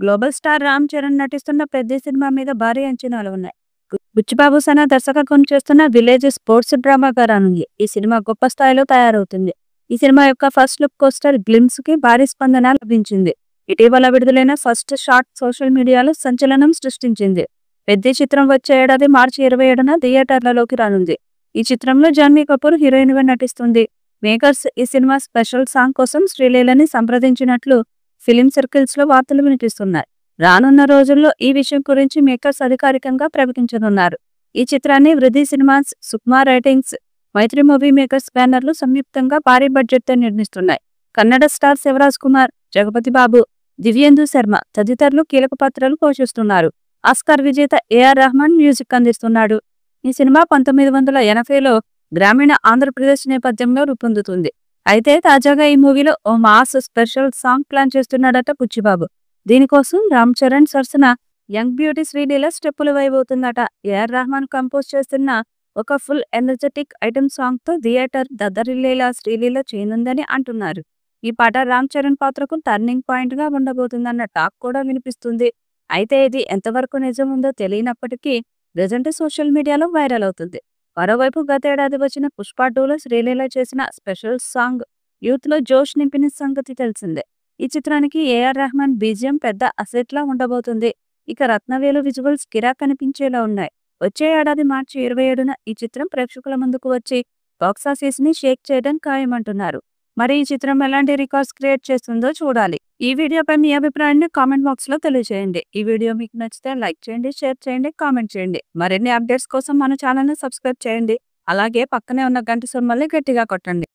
Global star Ram Charan నటిస్తున్న పెద్ద cinema మీద భారీ అంచనాలు ఉన్నాయి. బుచ్చిబాబు సనా దర్శకత్వం చేస్తున్న విలేజ్ స్పోర్ట్స్ డ్రామాగా రానుంది. ఈ సినిమా గొప్ప స్థాయిలో తయారవుతుంది. ఈ సినిమా యొక్క ఫస్ట్ లుక్ పోస్టర్ గ్లిమ్స్ కి భారీ స్పందన లభించింది. ఇటీవల విడుదలైన ఫస్ట్ షాట్ సోషల్ మీడియాలో సంచలనం సృష్టించింది. పెద్ద చిత్రం వచ్చే ఏడాది మార్చి 27న థియేటర్లలోకి రానుంది. ఈ చిత్రంలో జాన్వీ కపూర్ హీరోయిన్ గా నటిస్తుంది. మేకర్స్ ఈ సినిమా స్పెషల్ సాంగ్ కోసం శ్రీలీలని సంప్రదించినట్లు ఫిలిం సర్కిల్స్ లో వార్తలు వినిపిస్తున్నాయి. రానున్న రోజుల్లో ఈ విషయం గురించి మేకర్స్ అధికారికంగా ప్రకటించనున్నారు. ఈ చిత్రాన్ని వృద్ధి సినిమాస్, సుకుమా రైటింగ్స్, మైత్రి మూవీ మేకర్స్ బ్యానర్లు సంయుక్తంగా భారీ బడ్జెట్ తో నిర్మిస్తున్నాయి. కన్నడ స్టార్ శివరాజ్ కుమార్, జగపతి బాబు, దివ్యేందు శర్మ తదితరులు కీలక పాత్రలు పోషిస్తున్నారు. ఆస్కార్ విజేత ఏఆర్ రెహమాన్ మ్యూజిక్ అందిస్తున్నాడు. ఈ సినిమా 1980లో గ్రామీణ ఆంధ్రప్రదేశ్ నేపథ్యంలో రూపొందుతుంది. అయితే తాజాగా ఈ మూవీలో ఓ మాస్ స్పెషల్ సాంగ్ ప్లాన్ చేస్తున్నాడట బుచ్చిబాబు. దీనికోసం రామ్ చరణ్ సరసన యంగ్ బ్యూటీ శ్రీలీల స్టెప్పులు వేయబోతుందట. ఏఆర్ రెహమాన్ కంపోజ్ చేస్తున్న ఒక ఫుల్ ఎనర్జెటిక్ ఐటమ్ సాంగ్ తో థియేటర్ దద్దరిల్లేలా శ్రీలీల చేయనుందని అంటున్నారు. ఈ పాట రామ్ చరణ్ పాత్రకు టర్నింగ్ పాయింట్ గా ఉండబోతుందన్న టాక్ కూడా వినిపిస్తుంది. అయితే ఇది ఎంతవరకు నిజం ఉందో తెలియనప్పటికీ ప్రజెంట్ సోషల్ మీడియాలో వైరల్ అవుతుంది. మరోవైపు గతేడాది వచ్చిన పుష్ప 2లో శ్రీలీల చేసిన స్పెషల్ సాంగ్ యూత్ లో జోష్ నింపిన సంగతి తెలిసిందే. ఈ చిత్రానికి ఏఆర్ రెహమాన్ బీజిఎం పెద్ద అసెట్ లా ఉండబోతుంది. ఇక రత్నవేలు విజువల్స్ కిరాక్ కనిపించేలా ఉన్నాయి. వచ్చే ఏడాది మార్చి 27న ఈ చిత్రం ప్రేక్షకుల ముందుకు వచ్చి బాక్సాఫీస్ ని షేక్ చేయడం ఖాయమంటున్నారు. మరి ఈ చిత్రం ఎలాంటి రికార్డ్స్ క్రియేట్ చేస్తుందో చూడాలి. ఈ వీడియోపై మీ అభిప్రాయాన్ని కామెంట్ బాక్స్ లో తెలియజేయండి. ఈ వీడియో మీకు నచ్చితే లైక్ చేయండి, షేర్ చేయండి, కామెంట్ చేయండి. మరిన్ని అప్డేట్స్ కోసం మన ఛానల్ ని సబ్స్క్రైబ్ చేయండి. అలాగే పక్కనే ఉన్న గంట సింబల్ని గట్టిగా కొట్టండి.